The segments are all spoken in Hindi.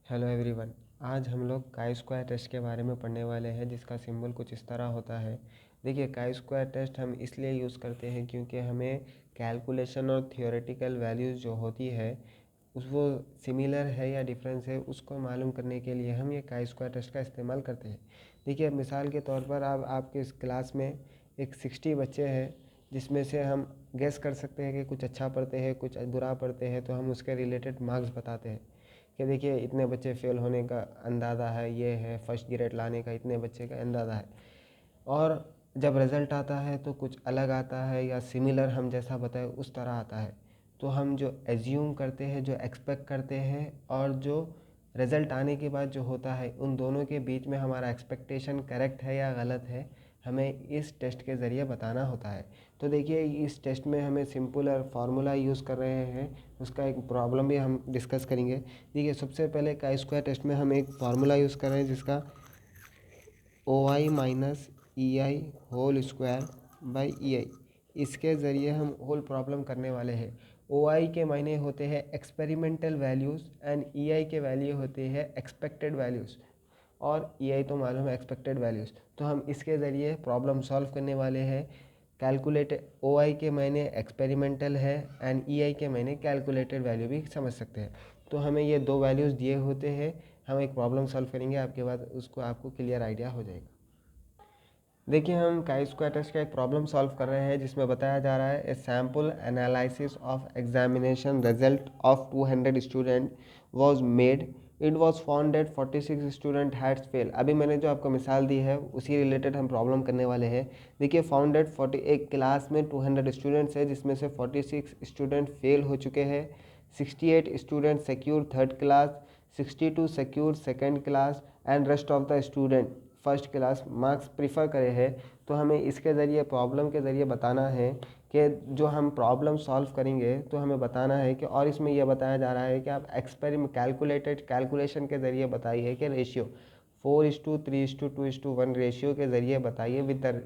Hello everyone. आज हम लोग काई स्क्वायर टेस्ट के बारे में पढ़ने वाले हैं, जिसका सिंबल कुछ इस तरह होता है। देखिए, काई स्क्वायर टेस्ट हम इसलिए यूज़ करते हैं क्योंकि हमें कैलकुलेशन और थियोरेटिकल वैल्यूज़ जो होती है उस वो सिमिलर है या डिफरेंस है, उसको मालूम करने के लिए हम ये काई स्क्वायर टेस्ट का इस्तेमाल करते हैं। देखिए, मिसाल के तौर पर आप आपके इस क्लास में एक 60 बच्चे हैं, जिसमें से हम गेस कर सकते हैं कि कुछ अच्छा पढ़ते हैं, कुछ बुरा पढ़ते हैं, तो हम उसके रिलेटेड मार्क्स बताते हैं कि देखिए इतने बच्चे फेल होने का अंदाज़ा है, ये है फर्स्ट ग्रेड लाने का इतने बच्चे का अंदाज़ा है। और जब रिज़ल्ट आता है तो कुछ अलग आता है या सिमिलर हम जैसा बताए उस तरह आता है। तो हम जो एज्यूम करते हैं, जो एक्सपेक्ट करते हैं और जो रिज़ल्ट आने के बाद जो होता है, उन दोनों के बीच में हमारा एक्सपेक्टेशन करेक्ट है या गलत है, हमें इस टेस्ट के ज़रिए बताना होता है। तो देखिए, इस टेस्ट में हमें सिंपल और फार्मूला यूज़ कर रहे हैं, उसका एक प्रॉब्लम भी हम डिस्कस करेंगे। देखिए, सबसे पहले काई स्क्वायर टेस्ट में हम एक फार्मूला यूज़ कर रहे हैं जिसका O I minus E I whole square by E I. इसके ज़रिए हम होल प्रॉब्लम करने वाले हैं। ओ आई के मायने होते हैं एक्सपेरिमेंटल वैल्यूज़ एंड ई आई के वैल्यू होते हैं एक्सपेक्टेड वैल्यूज़, और ई आई तो मालूम है एक्सपेक्टेड वैल्यूज़। तो हम इसके ज़रिए प्रॉब्लम सॉल्व करने वाले हैं। कैलकुलेटेड ओ आई के मायने एक्सपेरिमेंटल है एंड ई आई के मायने कैलकुलेटेड वैल्यू भी समझ सकते हैं। तो हमें ये दो वैल्यूज़ दिए होते हैं, हम एक प्रॉब्लम सॉल्व करेंगे, आपके बाद उसको आपको क्लियर आइडिया हो जाएगा। देखिए, हम काई स्क्वायर टेस्ट का एक प्रॉब्लम सॉल्व कर रहे हैं जिसमें बताया जा रहा है ए sample analysis of examination result of 200 student was made. It was found that 46 student had fail. अभी मैंने जो आपको मिसाल दी है उसी रिलेटेड हम प्रॉब्लम करने वाले हैं। देखिए, फाउंड दैट 40 एक क्लास में 200 स्टूडेंट्स है जिसमें से 46 स्टूडेंट फेल हो चुके हैं। 68 student secure third class, 62 secure second class and rest of the student first class marks prefer करे हैं। तो हमें इसके ज़रिए प्रॉब्लम के ज़रिए बताना है कि जो हम प्रॉब्लम सॉल्व करेंगे तो हमें बताना है कि, और इसमें यह बताया जा रहा है कि आप एक्सपेरिमेंट कैलकुलेशन के ज़रिए बताइए कि रेशियो 4:3:2:1 रेशियो के ज़रिए बताइए with the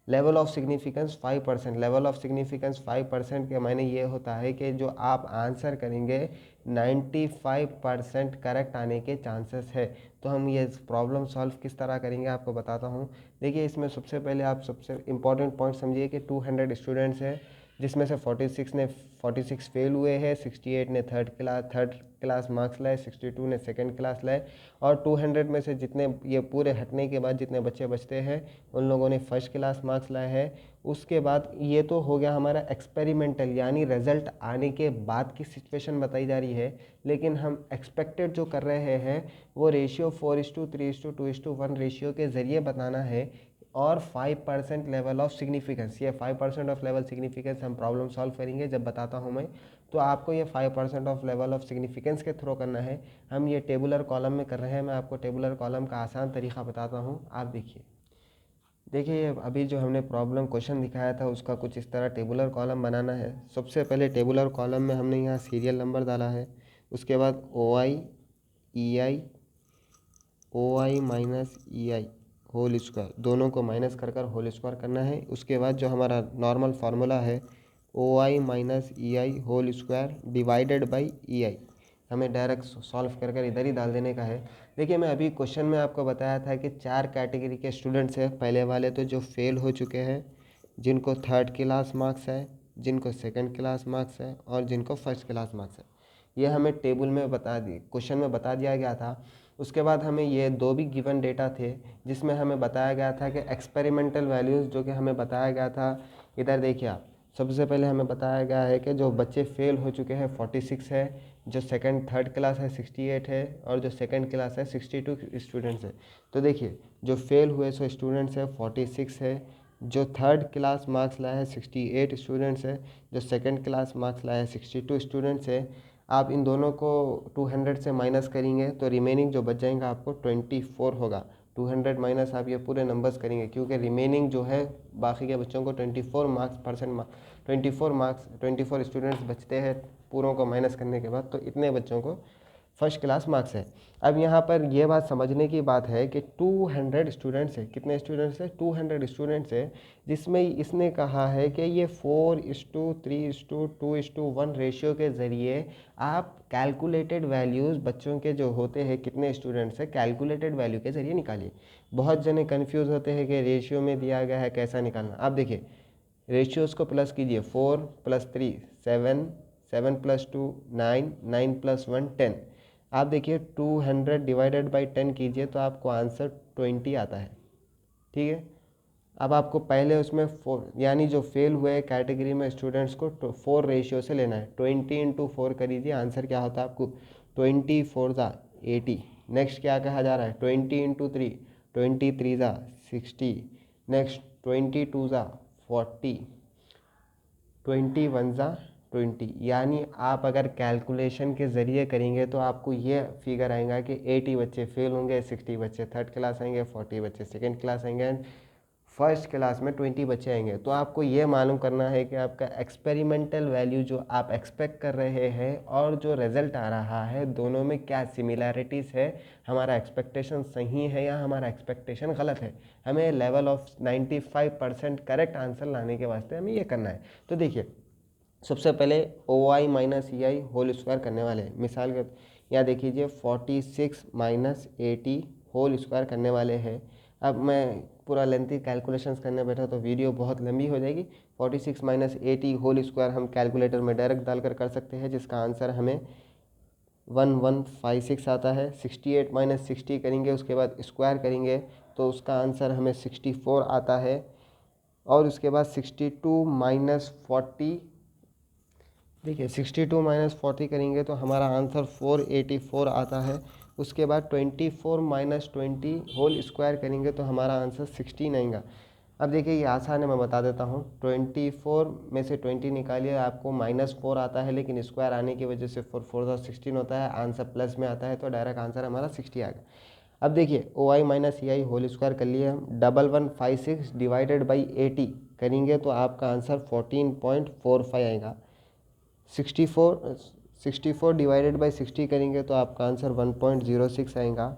level of significance 5%। Level of significance 5% के मायने ये होता है कि जो आप आंसर करेंगे 95% करेक्ट आने के चांसेस है। तो हम ये प्रॉब्लम सॉल्व किस तरह करेंगे आपको बताता हूँ। देखिए, इसमें सबसे पहले आप सबसे इम्पॉर्टेंट पॉइंट समझिए कि 200 स्टूडेंट्स हैं जिसमें से 46 फेल हुए हैं, 68 ने थर्ड क्लास मार्क्स लाए, 62 ने सेकंड क्लास लाए, और 200 में से जितने ये पूरे हटने के बाद जितने बच्चे बचते हैं उन लोगों ने फर्स्ट क्लास मार्क्स लाए हैं। उसके बाद ये तो हो गया हमारा एक्सपेरिमेंटल, यानी रिजल्ट आने के बाद की सिचुएशन बताई जा रही है। लेकिन हम एक्सपेक्टेड जो कर रहे हैं वो रेशियो 4:3:2:1 रेशियो के ज़रिए बताना है, और 5% लेवल ऑफ सिग्निफिकेंस। ये 5% ऑफ लेवल सिग्निफिकेंस हम प्रॉब्लम सॉल्व करेंगे जब बताता हूँ मैं। तो आपको ये 5% ऑफ लेवल ऑफ सिग्निफिकेंस के थ्रू करना है। हम ये टेबुलर कॉलम में कर रहे हैं। मैं आपको टेबुलर कॉलम का आसान तरीका बताता हूँ, आप देखिए अभी जो हमने प्रॉब्लम क्वेश्चन दिखाया था उसका कुछ इस तरह टेबुलर कॉलम बनाना है। सबसे पहले टेबुलर कॉलम में हमने यहाँ सीरियल नंबर डाला है। उसके बाद ओ I minus E I whole square, दोनों को माइनस कर कर होल स्क्वायर करना है। उसके बाद जो हमारा नॉर्मल फार्मूला है O I minus E I whole square divided by E I, हमें डायरेक्ट सॉल्व कर कर इधर ही डाल देने का है। देखिए, मैं अभी क्वेश्चन में आपको बताया था कि 4 कैटेगरी के स्टूडेंट्स हैं। पहले वाले तो जो फेल हो चुके हैं, जिनको थर्ड क्लास मार्क्स है, जिनको सेकंड क्लास मार्क्स है, और जिनको फर्स्ट क्लास मार्क्स है। ये हमें टेबल में बता दी, क्वेश्चन में बता दिया गया था। उसके बाद हमें ये दो भी गिवन डेटा थे जिसमें हमें बताया गया था कि एक्सपेरिमेंटल वैल्यूज़ जो कि हमें बताया गया था, इधर देखिए आप। सबसे पहले हमें बताया गया है कि जो बच्चे फेल हो चुके हैं 46 है, जो थर्ड क्लास है 68 है, और जो सेकंड क्लास है 62 स्टूडेंट्स है। तो देखिए, जो फेल हुए सो स्टूडेंट्स है 46 है, जो थर्ड क्लास मार्क्स लाए हैं 68 स्टूडेंट्स है, जो सेकंड क्लास मार्क्स लाए हैं 62 स्टूडेंट्स है। आप इन दोनों को 200 से माइनस करेंगे तो रिमेनिंग जो बच जाएगा आपको 24 होगा। 200 माइनस आप ये पूरे नंबर्स करेंगे क्योंकि रिमेनिंग जो है बाकी के बच्चों को 24 स्टूडेंट्स बचते हैं पूरों को माइनस करने के बाद। तो इतने बच्चों को फर्स्ट क्लास मार्क्स है। अब यहाँ पर ये बात समझने की बात है कि 200 स्टूडेंट्स है, कितने स्टूडेंट्स है, 200 स्टूडेंट्स है, जिसमें इसने कहा है कि ये 4:3:2:1 रेशियो के ज़रिए आप कैलकुलेटेड वैल्यूज़ बच्चों के जो होते हैं कितने स्टूडेंट्स है कैलकुलेटेड वैल्यू के ज़रिए निकालिए। बहुत जने कन्फ्यूज़ होते हैं कि रेशियो में दिया गया है कैसा निकालना। आप देखिए रेशियोज़ को प्लस कीजिए, 4+3 7, 7+2 9, 9+1 10। आप देखिए 200 डिवाइडेड बाई 10 कीजिए तो आपको आंसर 20 आता है। ठीक है, अब आपको पहले उसमें 4 यानी जो फेल हुए कैटेगरी में स्टूडेंट्स को 4 रेशियो से लेना है। 20 × 4 करीजिए, आंसर क्या होता है आपको 20×4 = 80। नेक्स्ट क्या कहा जा रहा है 20 × 3, 20×3 = 60। नेक्स्ट 20×2 = 40, 21 × 20। यानी आप अगर कैलकुलेशन के ज़रिए करेंगे तो आपको ये फिगर आएगा कि 80 बच्चे फेल होंगे, 60 बच्चे थर्ड क्लास आएंगे, 40 बच्चे सेकंड क्लास आएंगे एंड फर्स्ट क्लास में 20 बच्चे आएंगे। तो आपको ये मालूम करना है कि आपका एक्सपेरिमेंटल वैल्यू जो आप एक्सपेक्ट कर रहे हैं और जो रिज़ल्ट आ रहा है दोनों में क्या सिमिलैरिटीज़ है, हमारा एक्सपेक्टेशन सही है या हमारा एक्सपेक्टेशन गलत है। हमें लेवल ऑफ 95% करेक्ट आंसर लाने के वास्ते हमें ये करना है। तो देखिए सबसे पहले OI - EI होल स्क्वायर करने वाले हैं। मिसाल के यहाँ देखिए 46 - 80 होल स्क्वायर करने वाले हैं। अब मैं पूरा लेंथी कैलकुलेशंस करने बैठा तो वीडियो बहुत लंबी हो जाएगी। 46 - 80 होल स्क्वायर हम कैलकुलेटर में डायरेक्ट डालकर कर सकते हैं, जिसका आंसर हमें 1156 आता है। 68 - 60 करेंगे, उसके बाद स्क्वायर करेंगे तो उसका आंसर हमें 64 आता है। और उसके बाद 62 - 40 देखिए 62 - 40 करेंगे तो हमारा आंसर 484 आता है। उसके बाद 24 - 20 होल स्क्वायर करेंगे तो हमारा आंसर 16 आएगा। अब देखिए ये आसान है, मैं बता देता हूँ। 24 में से 20 निकालिए, आपको -4 आता है, लेकिन स्क्वायर आने की वजह से 4 4 16 होता है, आंसर प्लस में आता है तो डायरेक्ट आंसर हमारा 60 आ गया। अब देखिए OI - EI होल स्क्वायर कर लिए हम। 1156 डिवाइडेड बाई 80 करेंगे तो आपका आंसर 14.45 आएगा। 64 डिवाइडेड बाई 60 करेंगे तो आपका आंसर 1.06 आएगा।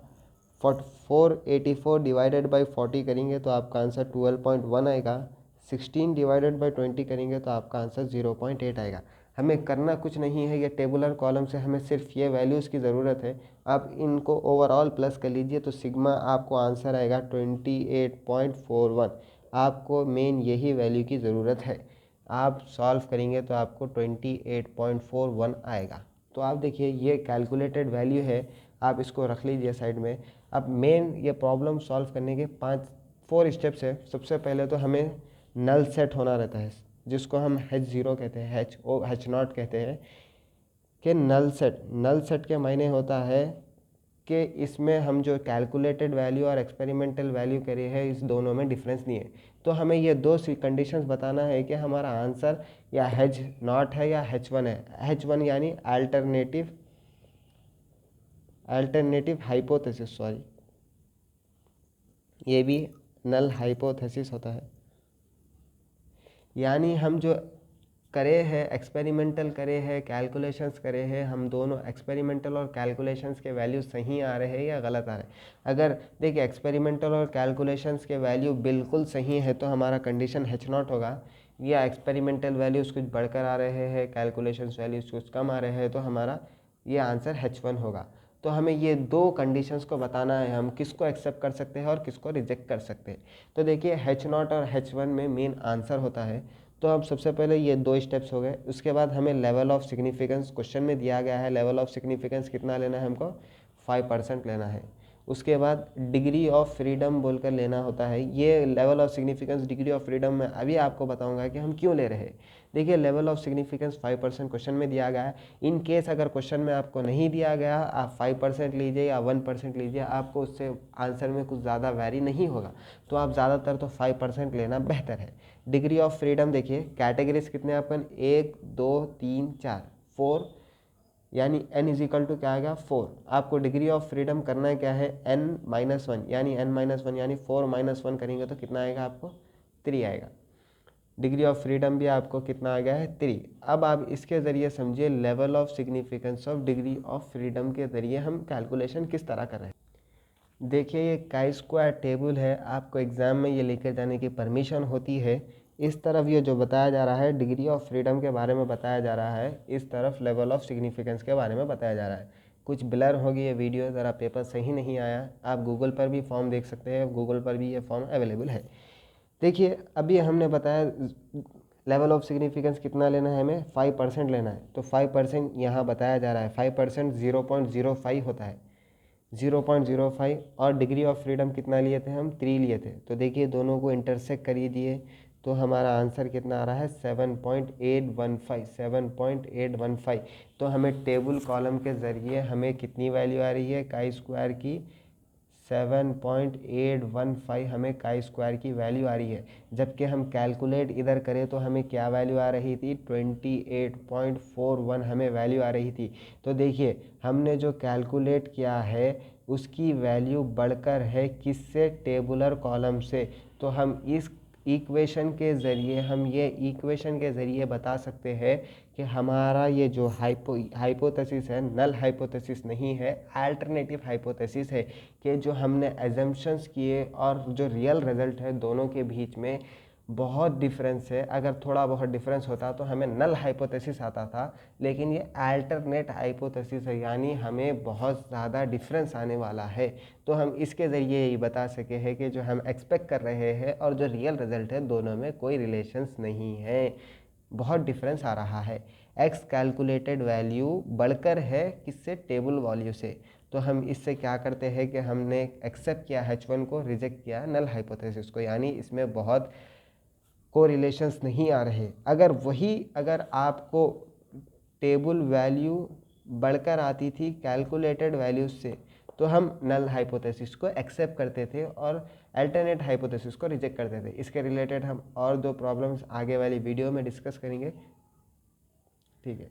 484 डिवाइडेड बाई 40 करेंगे तो आपका आंसर 12.1 आएगा। 16 डिवाइडेड बाई 20 करेंगे तो आपका आंसर 0.8 आएगा। हमें करना कुछ नहीं है, ये टेबुलर कॉलम से हमें सिर्फ ये वैल्यूज़ की ज़रूरत है। आप इनको ओवरऑल प्लस कर लीजिए तो सिग्मा आपको आंसर आएगा 28.41। आपको मेन यही वैल्यू की ज़रूरत है। आप सॉल्व करेंगे तो आपको 28.41 आएगा। तो आप देखिए ये कैलकुलेटेड वैल्यू है, आप इसको रख लीजिए साइड में। अब मेन ये प्रॉब्लम सॉल्व करने के 4 स्टेप्स है। सबसे पहले तो हमें नल सेट होना रहता है, जिसको हम H0 कहते हैं, H0 कहते हैं कि नल सेट के मायने होता है कि इसमें हम जो कैलकुलेटेड वैल्यू और एक्सपेरिमेंटल वैल्यू करे हैं इस दोनों में डिफरेंस नहीं है। तो हमें ये 2 कंडीशंस बताना है कि हमारा आंसर या H0 है या H1 है। H1 यानी अल्टरनेटिव हाइपोथेसिस, सॉरी, ये भी नल हाइपोथेसिस होता है। यानी हम जो करे हैं एक्सपेरिमेंटल करे हैं कैलकुलेशंस करे हैं, हम दोनों एक्सपेरिमेंटल और कैलकुलेशंस के वैल्यू सही आ रहे हैं या गलत आ रहे हैं। अगर देखिए एक्सपेरिमेंटल और कैलकुलेशंस के वैल्यू बिल्कुल सही है तो हमारा कंडीशन H0 होगा, या एक्सपेरिमेंटल वैल्यूज़ कुछ बढ़कर आ रहे हैं कैलकुलेशंस वैल्यूज़ कुछ कम आ रहे हैं तो हमारा ये आंसर H1 होगा। तो हमें ये 2 कंडीशंस को बताना है, हम किसको एक्सेप्ट कर सकते हैं और किसको रिजेक्ट कर सकते हैं। तो देखिए H0 और H1 में मेन आंसर होता है। तो अब सबसे पहले ये 2 स्टेप्स हो गए। उसके बाद हमें लेवल ऑफ सिग्निफिकेंस क्वेश्चन में दिया गया है, लेवल ऑफ सिग्निफिकेंस कितना लेना है हमको 5% लेना है। उसके बाद डिग्री ऑफ फ्रीडम बोलकर लेना होता है। ये level of significance degree of freedom में अभी आपको बताऊंगा कि हम क्यों ले रहे हैं। देखिए लेवल ऑफ सिग्निफिकेंस 5% क्वेश्चन में दिया गया है। इन केस अगर क्वेश्चन में आपको नहीं दिया गया, आप 5% लीजिए या 1% लीजिए, आपको उससे आंसर में कुछ ज़्यादा वैरी नहीं होगा। तो आप ज़्यादातर तो 5% लेना बेहतर है। डिग्री ऑफ फ्रीडम देखिए कैटेगरीज कितने अपन 1 2 3 4 4, यानी n = क्या आएगा 4। आपको डिग्री ऑफ फ्रीडम करना है क्या है n-1, यानी n-1 यानी 4 - 1 करेंगे तो कितना आएगा आपको 3 आएगा। डिग्री ऑफ फ्रीडम भी आपको कितना आ गया है 3। अब आप इसके ज़रिए समझिए level of significance of degree of freedom के ज़रिए हम कैलकुलेशन किस तरह कर रहे हैं। देखिए ये काई स्क्वायर टेबल है, आपको एग्ज़ाम में ये लेकर जाने की परमिशन होती है। इस तरफ ये जो बताया जा रहा है डिग्री ऑफ फ्रीडम के बारे में बताया जा रहा है, इस तरफ लेवल ऑफ सिग्निफिकेंस के बारे में बताया जा रहा है। कुछ ब्लर होगी ये वीडियो, ज़रा पेपर सही नहीं आया। आप गूगल पर भी फॉर्म देख सकते हैं, गूगल पर भी ये फॉर्म अवेलेबल है। देखिए अभी हमने बताया लेवल ऑफ सिग्निफिकेंस कितना लेना है, हमें 5% लेना है। तो 5% यहाँ बताया जा रहा है, 5% 0.05 होता है, 0.05। और डिग्री ऑफ फ्रीडम कितना लिए थे हम, 3 लिए थे। तो देखिए दोनों को इंटरसेक्ट करिए दिए तो हमारा आंसर कितना आ रहा है 7.815, 7.815। तो हमें टेबल कॉलम के ज़रिए हमें कितनी वैल्यू आ रही है काई स्क्वायर की, 7.815 हमें काई स्क्वायर की वैल्यू आ रही है। जबकि हम कैलकुलेट इधर करें तो हमें क्या वैल्यू आ रही थी, 28.41 हमें वैल्यू आ रही थी। तो देखिए हमने जो कैलकुलेट किया है उसकी वैल्यू बढ़कर है किससे, टेबुलर कॉलम से। तो हम इस इक्वेशन के ज़रिए बता सकते हैं कि हमारा ये जो हाइपोथेसिस है नल हाइपोथेसिस नहीं है, अल्टरनेटिव हाइपोथेसिस है। कि जो हमने एजम्पशंस किए और जो रियल रिजल्ट है दोनों के बीच में बहुत डिफरेंस है। अगर थोड़ा बहुत डिफरेंस होता तो हमें नल हाइपोथेसिस आता था, लेकिन ये अल्टरनेट हाइपोथेसिस है, यानी हमें बहुत ज़्यादा डिफरेंस आने वाला है। तो हम इसके ज़रिए यही बता सके हैं कि जो हम एक्सपेक्ट कर रहे हैं और जो रियल रिजल्ट है दोनों में कोई रिलेशंस नहीं है, बहुत डिफरेंस आ रहा है। एक्स कैलकुलेटेड वैल्यू बढ़कर है किससे, टेबल वैल्यू से। तो हम इससे क्या करते हैं कि हमने एक्सेप्ट किया H1 को, रिजेक्ट किया नल हाइपोथेसिस को, यानी इसमें बहुत को रिलेशंस नहीं आ रहे। अगर आपको टेबल वैल्यू बढ़कर आती थी कैलकुलेटेड वैल्यूज से तो हम नल हाइपोथेसिस को एक्सेप्ट करते थे और अल्टरनेट हाइपोथेसिस को रिजेक्ट करते थे। इसके रिलेटेड हम और 2 प्रॉब्लम्स आगे वाली वीडियो में डिस्कस करेंगे। ठीक है।